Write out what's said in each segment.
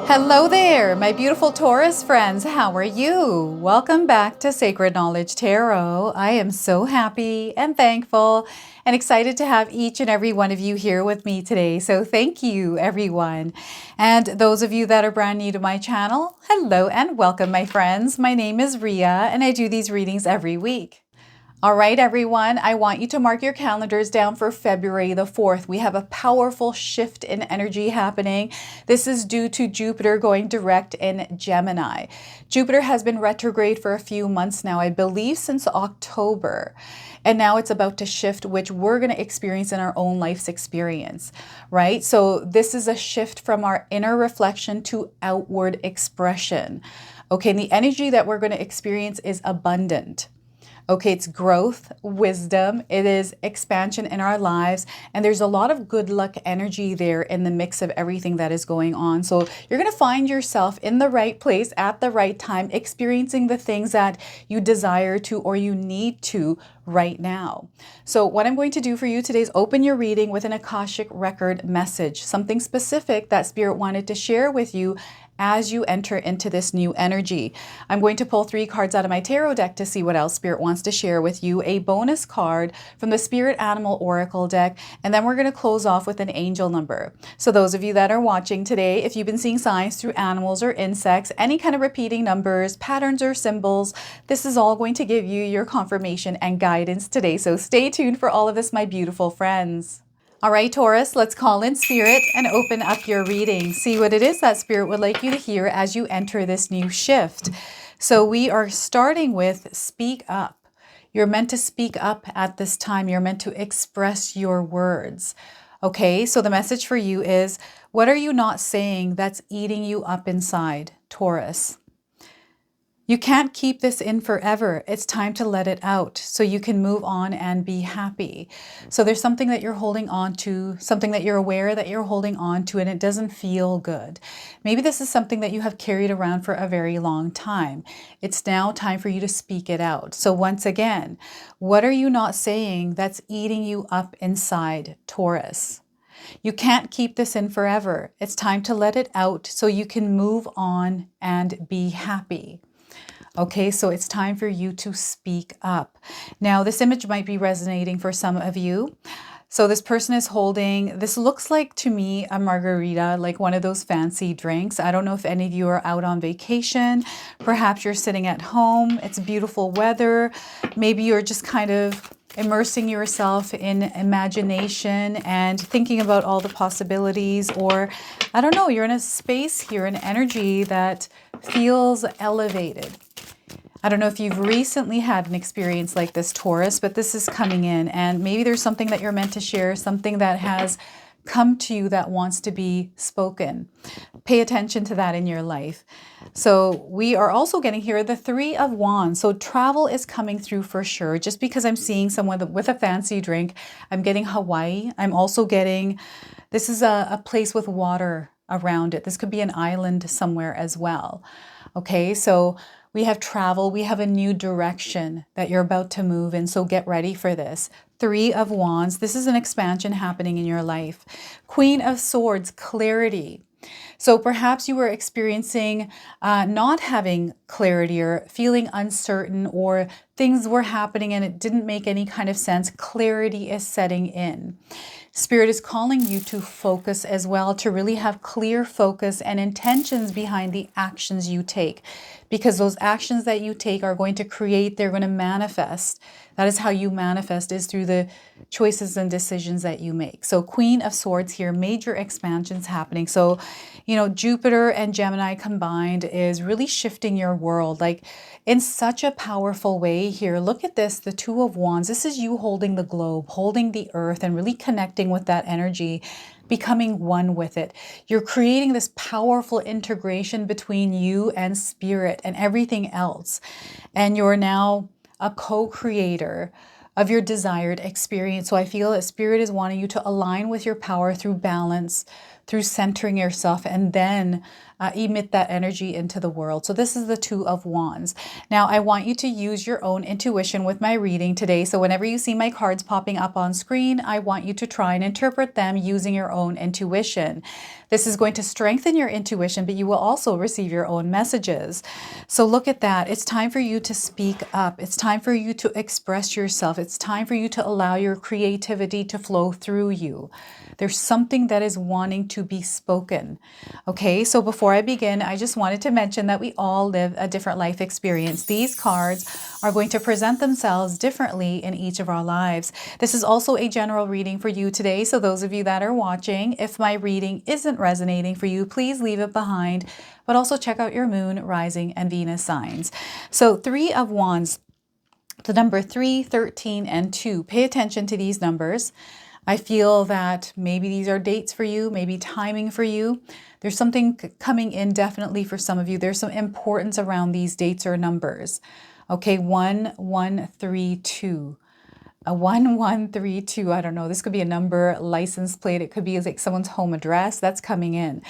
Hello there, my beautiful Taurus friends. How are you? Welcome back to Sacred Knowledge Tarot. I am so happy and thankful and excited to have each and every one of you here with me today. So thank you, everyone. And those of you that are brand new to my channel, hello and welcome, my friends. My name is Ria and I do these readings every week. All right, everyone, I want you to mark your calendars down for February the 4th. We have a powerful shift in energy happening. This is due to Jupiter going direct in Gemini. Jupiter has been retrograde for a few months now, I believe since October. And now it's about to shift, which we're going to experience in our own life's experience, right? So this is a shift from our inner reflection to outward expression. Okay, and the energy that we're going to experience is abundant. Okay, it's growth, wisdom, it is expansion in our lives, and there's a lot of good luck energy there in the mix of everything that is going on. So you're going to find yourself in the right place at the right time, experiencing the things that you desire to or you need to right now. So what I'm going to do for you today is open your reading with an Akashic record message, something specific that Spirit wanted to share with you as you enter into this new energy. I'm going to pull 3 cards out of my tarot deck to see what else Spirit wants to share with you, a bonus card from the Spirit Animal Oracle deck, and then we're going to close off with an angel number. So those of you that are watching today, if you've been seeing signs through animals or insects, any kind of repeating numbers, patterns, or symbols, this is all going to give you your confirmation and guidance today. So stay tuned for all of this, my beautiful friends. All right, Taurus, let's call in Spirit and open up your reading. See what it is that Spirit would like you to hear as you enter this new shift. So we are starting with speak up. You're meant to speak up at this time. You're meant to express your words. Okay, so the message for you is, what are you not saying that's eating you up inside, Taurus? You can't keep this in forever. It's time to let it out so you can move on and be happy. So there's something that you're holding on to, something that you're aware that you're holding on to, and it doesn't feel good. Maybe this is something that you have carried around for a very long time. It's now time for you to speak it out. So once again, what are you not saying that's eating you up inside, Taurus? You can't keep this in forever. It's time to let it out so you can move on and be happy. Okay, so it's time for you to speak up. Now, this image might be resonating for some of you. So this person is holding, this looks like to me a margarita, like one of those fancy drinks. I don't know if any of you are out on vacation. Perhaps you're sitting at home. It's beautiful weather. Maybe you're just kind of immersing yourself in imagination and thinking about all the possibilities, or I don't know, you're in a space here, an energy that feels elevated. I don't know if you've recently had an experience like this, Taurus, but this is coming in, and maybe there's something that you're meant to share, something that has come to you that wants to be spoken. Pay attention to that in your life. So we are also getting here the 3 of Wands. So travel is coming through for sure. Just because I'm seeing someone with a fancy drink, I'm getting Hawaii. I'm also getting, this is a place with water around it. This could be an island somewhere as well. Okay, so we have travel, we have a new direction that you're about to move in, so get ready for this. 3 of Wands, this is an expansion happening in your life. Queen of Swords, clarity. So perhaps you were experiencing not having clarity or feeling uncertain, or things were happening and it didn't make any kind of sense. Clarity is setting in. Spirit is calling you to focus as well, to really have clear focus and intentions behind the actions you take, because those actions that you take are going to create, they're going to manifest. That is how you manifest, is through the choices and decisions that you make. So Queen of Swords here, major expansions happening. So, you know, Jupiter and Gemini combined is really shifting your world, like in such a powerful way here. Look at this, the 2 of Wands. This is you holding the globe, holding the earth, and really connecting with that energy, becoming one with it. You're creating this powerful integration between you and Spirit and everything else. And you're now a co-creator of your desired experience. So I feel that Spirit is wanting you to align with your power through balance, through centering yourself, and then emit that energy into the world. So this is the Two of Wands. Now, I want you to use your own intuition with my reading today. So whenever you see my cards popping up on screen, I want you to try and interpret them using your own intuition. This is going to strengthen your intuition, but you will also receive your own messages. So look at that. It's time for you to speak up. It's time for you to express yourself. It's time for you to allow your creativity to flow through you. There's something that is wanting to be spoken. Okay, so before I begin, I just wanted to mention that we all live a different life experience. These cards are going to present themselves differently in each of our lives. This is also a general reading for you today. So those of you that are watching, if my reading isn't resonating for you, please leave it behind, but also check out your moon, rising, and Venus signs. So Three of Wands, the number 3, 13, and 2. Pay attention to these numbers. I feel that maybe these are dates for you, maybe timing for you. There's something coming in definitely for some of you. There's some importance around these dates or numbers. Okay, 1132. A 1132, I don't know. This could be a number, license plate. It could be like someone's home address. That's coming in.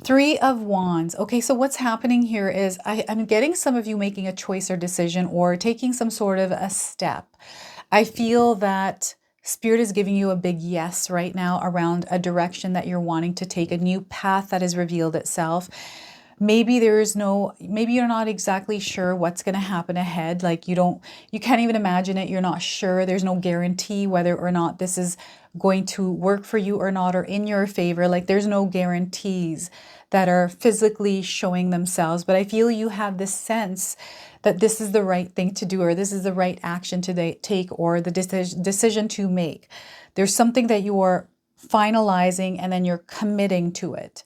Three of Wands. Okay, so what's happening here is I'm getting some of you making a choice or decision or taking some sort of a step. I feel that Spirit is giving you a big yes right now around a direction that you're wanting to take, a new path that has revealed itself. Maybe maybe you're not exactly sure what's going to happen ahead. Like you can't even imagine it. You're not sure. There's no guarantee whether or not this is going to work for you or not, or in your favor. Like there's no guarantees that are physically showing themselves. But I feel you have this sense that this is the right thing to do, or this is the right action to take, or the decision to make. There's something that you are finalizing and then you're committing to it.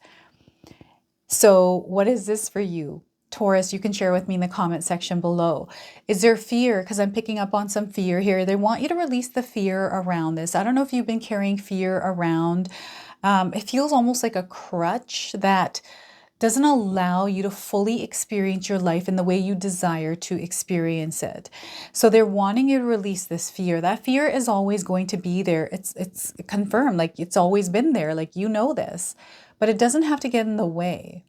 So what is this for you? Taurus, you can share with me in the comment section below. Is there fear? Because I'm picking up on some fear here. They want you to release the fear around this. I don't know if you've been carrying fear around. It feels almost like a crutch that doesn't allow you to fully experience your life in the way you desire to experience it. So they're wanting you to release this fear. That fear is always going to be there. It's confirmed, like it's always been there, like you know this, but it doesn't have to get in the way,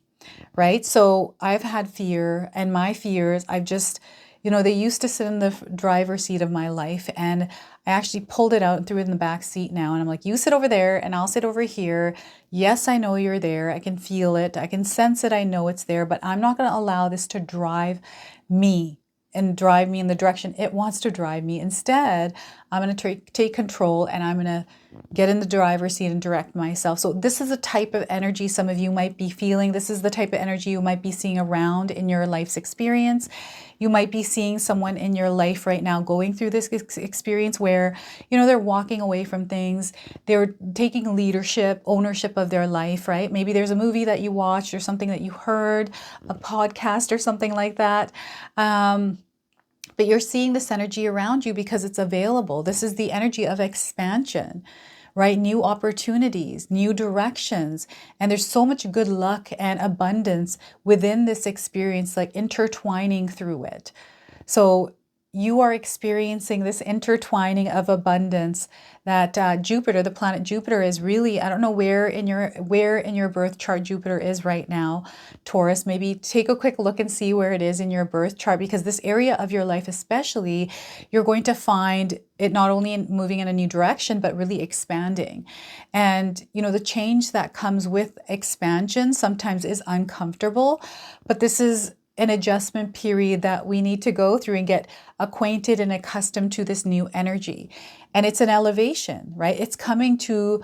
right? So I've had fear, and my fears, I've just, they used to sit in the driver's seat of my life, and I actually pulled it out and threw it in the back seat now. And I'm like, you sit over there and I'll sit over here. Yes, I know you're there. I can feel it. I can sense it. I know it's there, but I'm not going to allow this to drive me and drive me in the direction it wants to drive me. Instead, I'm going to take control, and I'm going to get in the driver's seat and direct myself. So this is a type of energy some of you might be feeling. This is the type of energy you might be seeing around in your life's experience. You might be seeing someone in your life right now going through this experience where, they're walking away from things. They're taking leadership, ownership of their life, right? Maybe there's a movie that you watched or something that you heard, a podcast or something like that. But you're seeing this energy around you because it's available. This is the energy of expansion, right? New opportunities, new directions. And there's so much good luck and abundance within this experience, like intertwining through it. So you are experiencing this intertwining of abundance that Jupiter, the planet Jupiter, is really, I don't know where in your birth chart Jupiter is right now, Taurus. Maybe take a quick look and see where it is in your birth chart, because this area of your life especially, you're going to find it not only moving in a new direction, but really expanding. And, the change that comes with expansion sometimes is uncomfortable, but this is an adjustment period that we need to go through and get acquainted and accustomed to this new energy. And it's an elevation, right? It's coming to,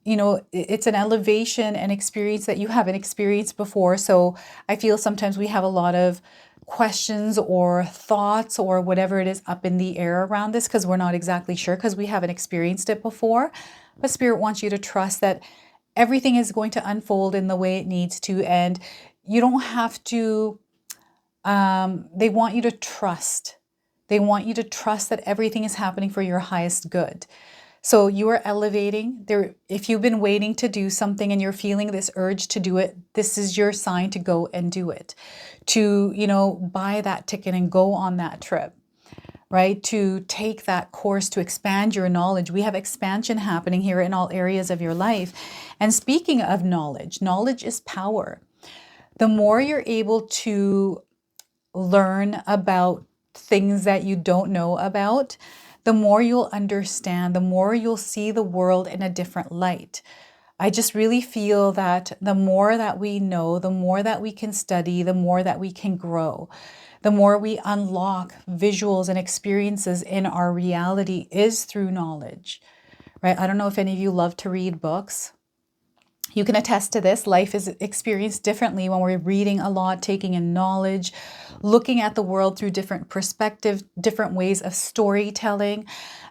it's an elevation and experience that you haven't experienced before. So I feel sometimes we have a lot of questions or thoughts or whatever it is up in the air around this because we're not exactly sure, because we haven't experienced it before. But Spirit wants you to trust that everything is going to unfold in the way it needs to, and you don't have to. They want you to trust. They want you to trust that everything is happening for your highest good. So you are elevating there. If you've been waiting to do something and you're feeling this urge to do it, this is your sign to go and do it. To, buy that ticket and go on that trip, right? To take that course, to expand your knowledge. We have expansion happening here in all areas of your life. And speaking of knowledge, knowledge is power. the more you're able to learn about things that you don't know about, the more you'll understand, the more you'll see the world in a different light. I just really feel that the more that we know, the more that we can study, the more that we can grow, the more we unlock visuals and experiences in our reality is through knowledge, right? I don't know if any of you love to read books. You can attest to this. Life is experienced differently when we're reading a lot, taking in knowledge, looking at the world through different perspectives, different ways of storytelling.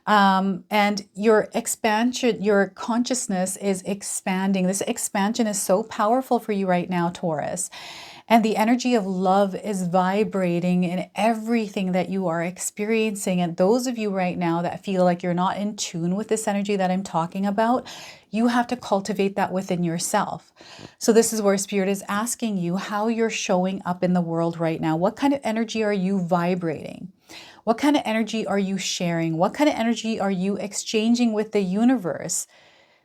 And your expansion, your consciousness is expanding. This expansion is so powerful for you right now, Taurus. And the energy of love is vibrating in everything that you are experiencing. And those of you right now that feel like you're not in tune with this energy that I'm talking about, you have to cultivate that within yourself. So this is where Spirit is asking you how you're showing up in the world right now. What kind of energy are you vibrating? What kind of energy are you sharing? What kind of energy are you exchanging with the universe?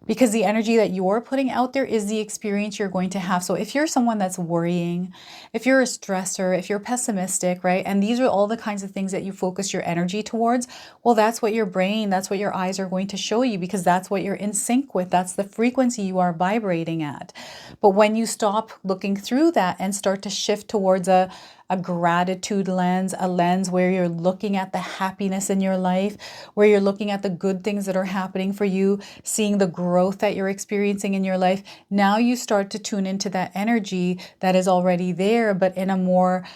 Because the energy that you're putting out there is the experience you're going to have. So if you're someone that's worrying, if you're a stressor, if you're pessimistic, right? And these are all the kinds of things that you focus your energy towards. Well, that's what your brain, that's what your eyes are going to show you, because that's what you're in sync with. That's the frequency you are vibrating at. But when you stop looking through that and start to shift towards a gratitude lens, a lens where you're looking at the happiness in your life, where you're looking at the good things that are happening for you, seeing the growth that you're experiencing in your life. Now you start to tune into that energy that is already there, but in a more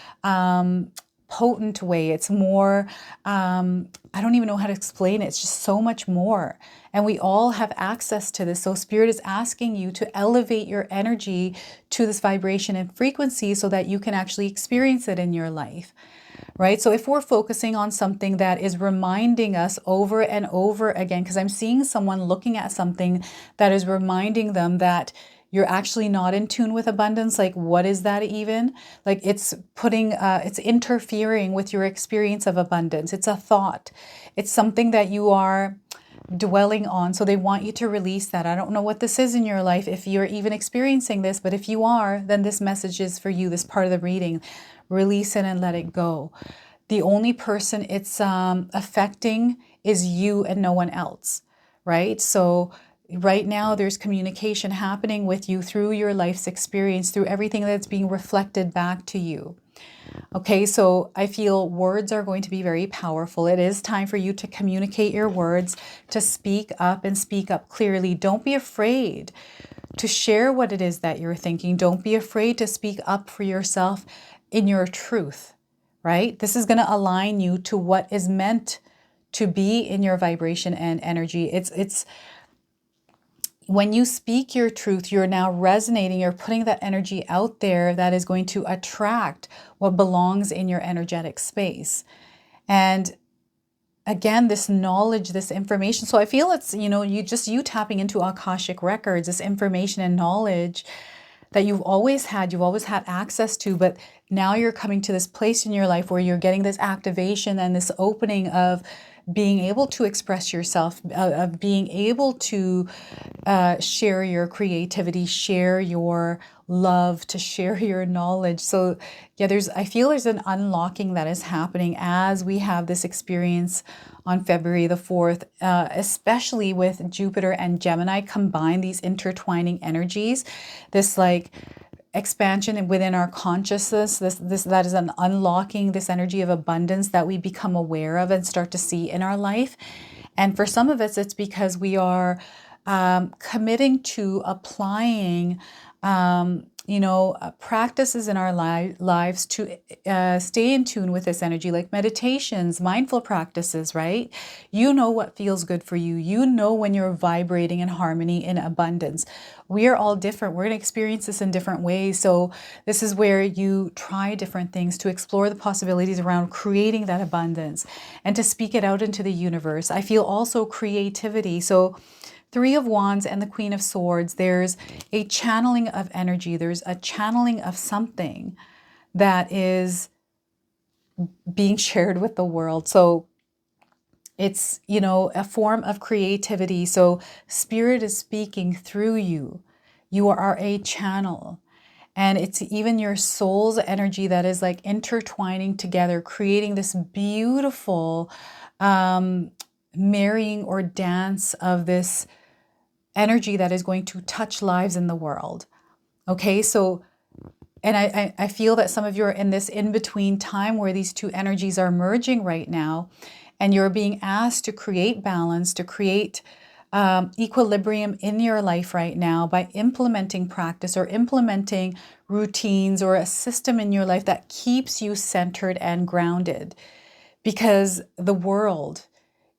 potent way. It's more, I don't even know how to explain it. It's just so much more. And we all have access to this. So Spirit is asking you to elevate your energy to this vibration and frequency so that you can actually experience it in your life, right? So if we're focusing on something that is reminding us over and over again, because I'm seeing someone looking at something that is reminding them that you're actually not in tune with abundance. Like, what is that even? Like, it's it's interfering with your experience of abundance. It's a thought. It's something that you are dwelling on. So they want you to release that. I don't know what this is in your life, if you're even experiencing this, but if you are, then this message is for you, this part of the reading. Release it and let it go. The only person it's affecting is you and no one else, right? So right now there's communication happening with you through your life's experience, through everything that's being reflected back to you. Okay, so I feel words are going to be very powerful. It is time for you to communicate your words, to speak up and speak up clearly. Don't be afraid to share what it is that you're thinking. Don't be afraid to speak up for yourself in your truth, right? This is going to align you to what is meant to be in your vibration and energy. It's when you speak your truth, you're now resonating, you're putting that energy out there that is going to attract what belongs in your energetic space. And again, this knowledge, this information. So I feel it's, you tapping into Akashic records, this information and knowledge that you've always had access to, but now you're coming to this place in your life where you're getting this activation and this opening of being able to express yourself, of being able to share your creativity, share your love, to share your knowledge. So yeah, I feel there's an unlocking that is happening as we have this experience on February the 4th, especially with Jupiter and Gemini combined, these intertwining energies, this like expansion within our consciousness, that is an unlocking, this energy of abundance that we become aware of and start to see in our life. And for some of us, it's because we are committing to applying practices in our lives to stay in tune with this energy, like meditations, mindful practices, right? You know what feels good for you. You know when you're vibrating in harmony, in abundance. We are all different. We're going to experience this in different ways. So this is where you try different things to explore the possibilities around creating that abundance and to speak it out into the universe. I feel also creativity. So Three of Wands and the Queen of Swords, there's a channeling of energy. There's a channeling of something that is being shared with the world. So it's, a form of creativity. So Spirit is speaking through you. You are a channel. And it's even your soul's energy that is like intertwining together, creating this beautiful marrying or dance of this energy that is going to touch lives in the world. Okay, so, and I feel that some of you are in this in-between time where these two energies are merging right now, and you're being asked to create balance, to create equilibrium in your life right now by implementing practice or implementing routines or a system in your life that keeps you centered and grounded. Because the world,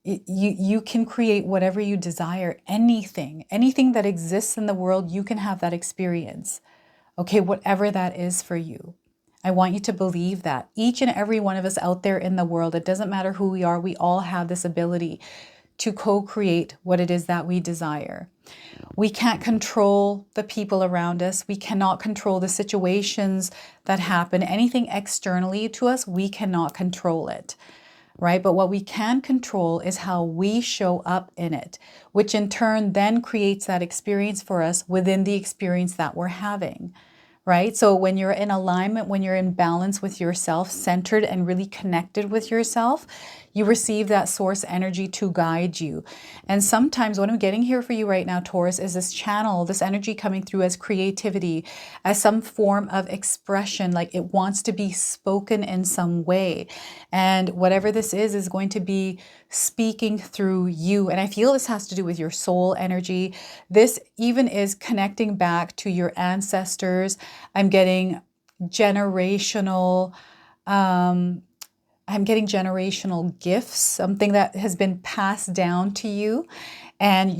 you can create whatever you desire, anything that exists in the world, you can have that experience. Okay, whatever that is for you. I want you to believe that. Each and every one of us out there in the world, it doesn't matter who we are, we all have this ability to co-create what it is that we desire. We can't control the people around us. We cannot control the situations that happen. Anything externally to us, we cannot control it, right? But what we can control is how we show up in it, which in turn then creates that experience for us within the experience that we're having. Right? So when you're in alignment, when you're in balance with yourself, centered and really connected with yourself, you receive that source energy to guide you. And sometimes what I'm getting here for you right now, Taurus, is this channel, this energy coming through as creativity, as some form of expression, like it wants to be spoken in some way. And whatever this is going to be speaking through you. And I feel this has to do with your soul energy. This even is connecting back to your ancestors. I'm getting generational, gifts, something that has been passed down to you, and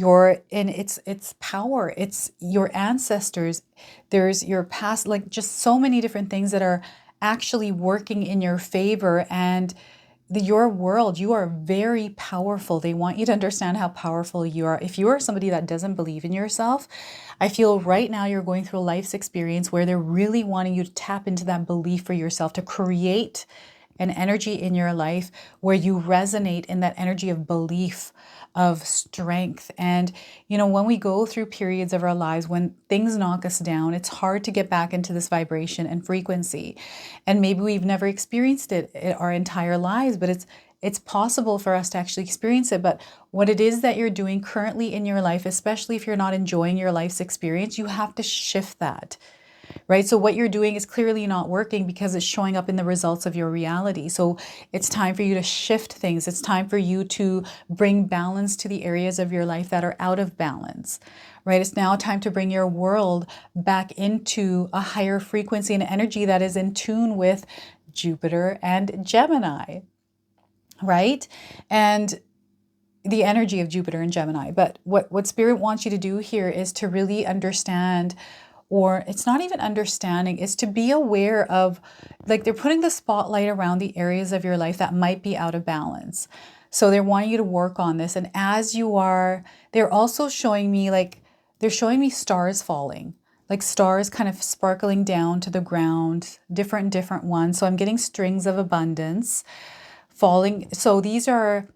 its power. It's your ancestors. There's your past, like just so many different things that are actually working in your favor. And your world, you are very powerful. They want you to understand how powerful you are. If you are somebody that doesn't believe in yourself, I feel right now you're going through a life's experience where they're really wanting you to tap into that belief for yourself, to create an energy in your life where you resonate in that energy of belief, of strength. And, you know, when we go through periods of our lives, when things knock us down, it's hard to get back into this vibration and frequency. And maybe we've never experienced it our entire lives, but it's possible for us to actually experience it. But what it is that you're doing currently in your life, especially if you're not enjoying your life's experience, you have to shift that. Right? So what you're doing is clearly not working because it's showing up in the results of your reality. So it's time for you to shift things. It's time for you to bring balance to the areas of your life that are out of balance, right? It's now time to bring your world back into a higher frequency and energy that is in tune with Jupiter and Gemini, right? And the energy of Jupiter and Gemini. But what Spirit wants you to do here is to really understand, or it's not even understanding, it's to be aware of, like they're putting the spotlight around the areas of your life that might be out of balance. So they're wanting you to work on this. And as you are, they're also showing me they're showing me stars falling, like stars kind of sparkling down to the ground, different ones. So I'm getting strings of abundance falling. So these are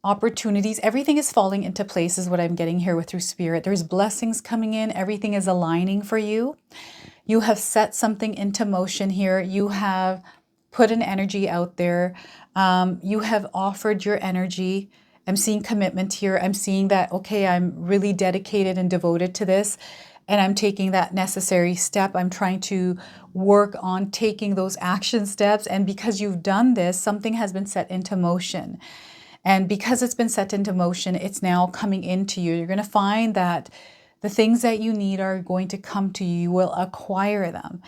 opportunities. Everything is falling into place is what I'm getting here with through Spirit. There's blessings coming in. Everything is aligning for you. You have set something into motion here. You have put an energy out there. You have offered your energy. I'm seeing commitment here. I'm seeing that, okay, I'm really dedicated and devoted to this, and I'm taking that necessary step. I'm trying to work on taking those action steps. And because you've done this, something has been set into motion. And because it's been set into motion, it's now coming into you. You're going to find that the things that you need are going to come to you. You will acquire them.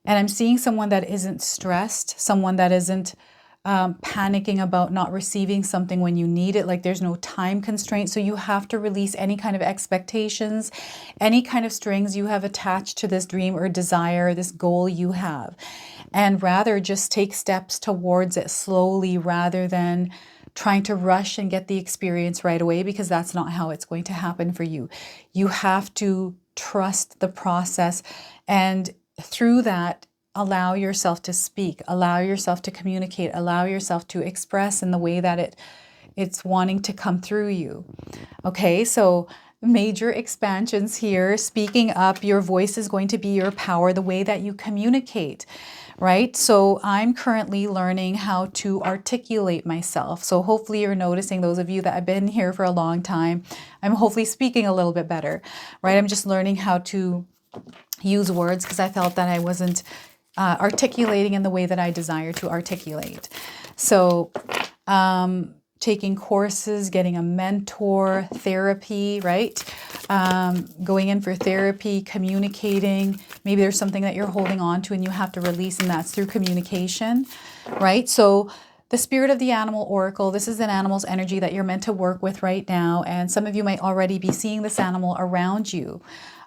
And I'm seeing someone that isn't stressed, someone that isn't panicking about not receiving something when you need it. Like there's no time constraint. So you have to release any kind of expectations, any kind of strings you have attached to this dream or desire, this goal you have. And rather just take steps towards it slowly rather than trying to rush and get the experience right away, because that's not how it's going to happen for you. You have to trust the process, and through that, allow yourself to speak, allow yourself to communicate, allow yourself to express in the way that it's wanting to come through you. Okay, so major expansions here. Speaking up, your voice is going to be your power, the way that you communicate, right? So I'm currently learning how to articulate myself. So hopefully you're noticing, those of you that have been here for a long time, I'm hopefully speaking a little bit better, right? I'm just learning how to use words because I felt that I wasn't articulating in the way that I desire to articulate. So taking courses, getting a mentor, therapy, right? Going in for therapy, communicating. Maybe there's something that you're holding on to and you have to release, and that's through communication, right? So the spirit of the animal oracle, this is an animal's energy that you're meant to work with right now. And some of you might already be seeing this animal around you.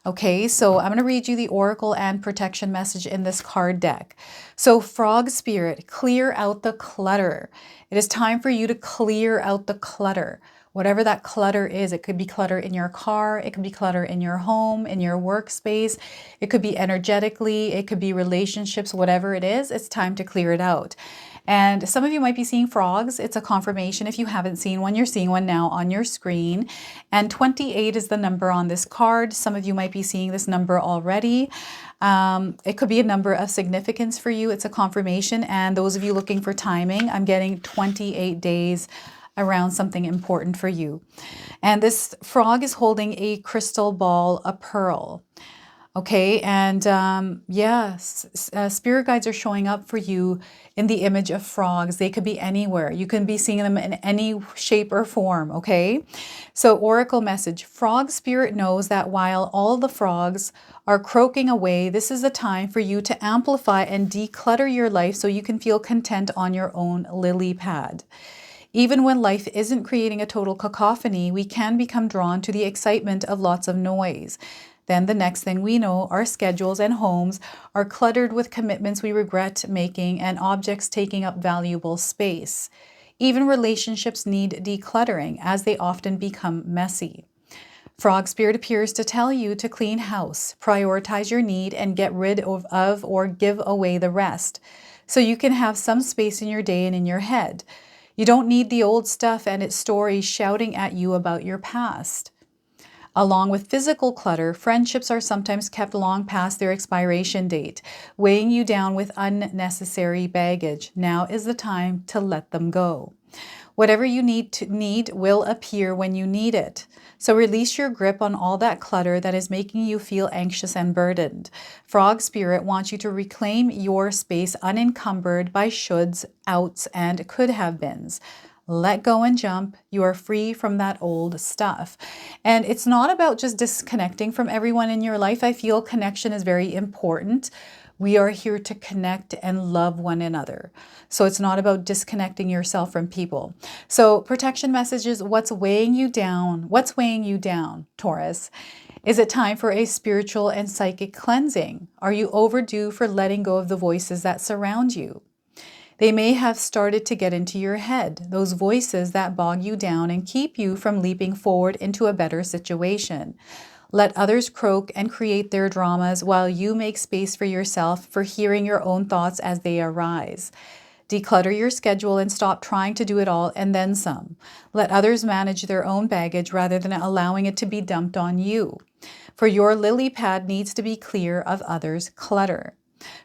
Okay, so I'm going to read you the oracle and protection message in this card deck. So frog spirit, clear out the clutter. It is time for you to clear out the clutter. Whatever that clutter is, it could be clutter in your car, it could be clutter in your home, in your workspace, it could be energetically, it could be relationships, whatever it is, it's time to clear it out. And some of you might be seeing frogs. It's a confirmation. If you haven't seen one, you're seeing one now on your screen. And 28 is the number on this card. Some of you might be seeing this number already. It could be a number of significance for you. It's a confirmation. And those of you looking for timing, I'm getting 28 days around something important for you. And this frog is holding a crystal ball, a pearl. Okay, and spirit guides are showing up for you in the image of frogs. They could be anywhere. You can be seeing them in any shape or form, okay? So oracle message, frog spirit knows that while all the frogs are croaking away, this is the time for you to amplify and declutter your life so you can feel content on your own lily pad. Even when life isn't creating a total cacophony, we can become drawn to the excitement of lots of noise. Then the next thing we know, our schedules and homes are cluttered with commitments we regret making and objects taking up valuable space. Even relationships need decluttering as they often become messy. Frog spirit appears to tell you to clean house, prioritize your need, and get rid of or give away the rest, so you can have some space in your day and in your head. You don't need the old stuff and its stories shouting at you about your past. Along with physical clutter, friendships are sometimes kept long past their expiration date, weighing you down with unnecessary baggage. Now is the time to let them go. Whatever you need will appear when you need it. So release your grip on all that clutter that is making you feel anxious and burdened. Frog spirit wants you to reclaim your space unencumbered by shoulds, outs, and could have beens. Let go and jump. You are free from that old stuff. And it's not about just disconnecting from everyone in your life. I feel connection is very important. We are here to connect and love one another. So it's not about disconnecting yourself from people. So protection messages, what's weighing you down? What's weighing you down, Taurus? Is it time for a spiritual and psychic cleansing? Are you overdue for letting go of the voices that surround you? They may have started to get into your head, those voices that bog you down and keep you from leaping forward into a better situation. Let others croak and create their dramas while you make space for yourself for hearing your own thoughts as they arise. Declutter your schedule and stop trying to do it all and then some. Let others manage their own baggage rather than allowing it to be dumped on you. For your lily pad needs to be clear of others' clutter.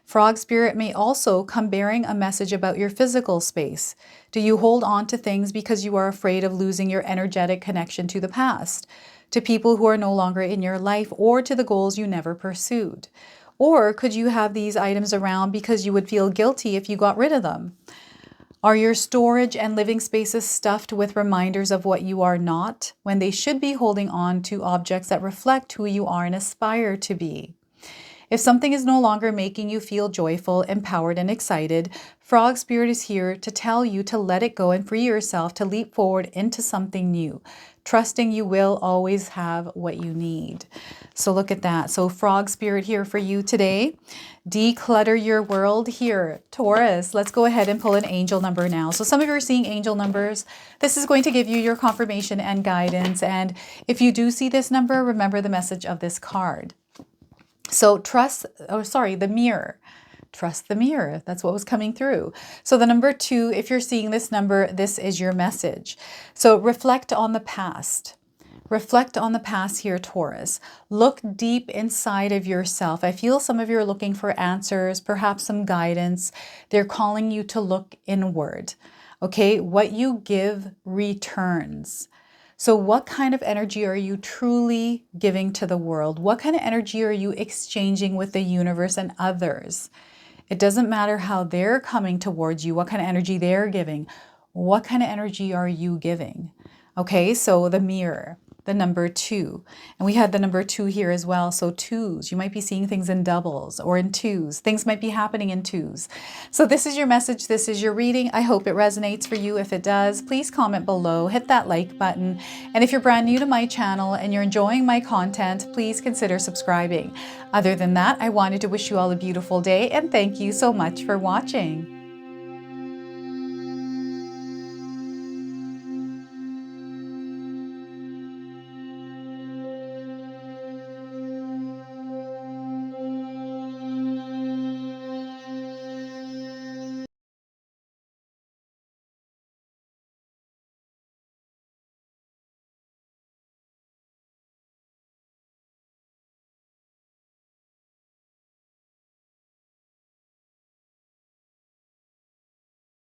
Frog spirit may also come bearing a message about your physical space. Do you hold on to things because you are afraid of losing your energetic connection to the past, to people who are no longer in your life, or to the goals you never pursued? Or could you have these items around because you would feel guilty if you got rid of them? Are your storage and living spaces stuffed with reminders of what you are not, when they should be holding on to objects that reflect who you are and aspire to be? If something is no longer making you feel joyful, empowered, and excited, Frog Spirit is here to tell you to let it go and free yourself to leap forward into something new, trusting you will always have what you need. So look at that. So Frog Spirit here for you today. Declutter your world here. Taurus, let's go ahead and pull an angel number now. So some of you are seeing angel numbers. This is going to give you your confirmation and guidance. And if you do see this number, remember the message of this card. So the mirror. Trust the mirror. That's what was coming through. So the number 2, if you're seeing this number, this is your message. So reflect on the past. Reflect on the past here, Taurus. Look deep inside of yourself. I feel some of you are looking for answers, perhaps some guidance. They're calling you to look inward. Okay, what you give returns. So what kind of energy are you truly giving to the world? What kind of energy are you exchanging with the universe and others? It doesn't matter how they're coming towards you, what kind of energy they're giving. What kind of energy are you giving? Okay, so the mirror, the number 2. And we had the number 2 here as well. So twos, you might be seeing things in doubles or in twos. Things might be happening in twos. So this is your message. This is your reading. I hope it resonates for you. If it does, please comment below, hit that like button. And if you're brand new to my channel and you're enjoying my content, please consider subscribing. Other than that, I wanted to wish you all a beautiful day and thank you so much for watching.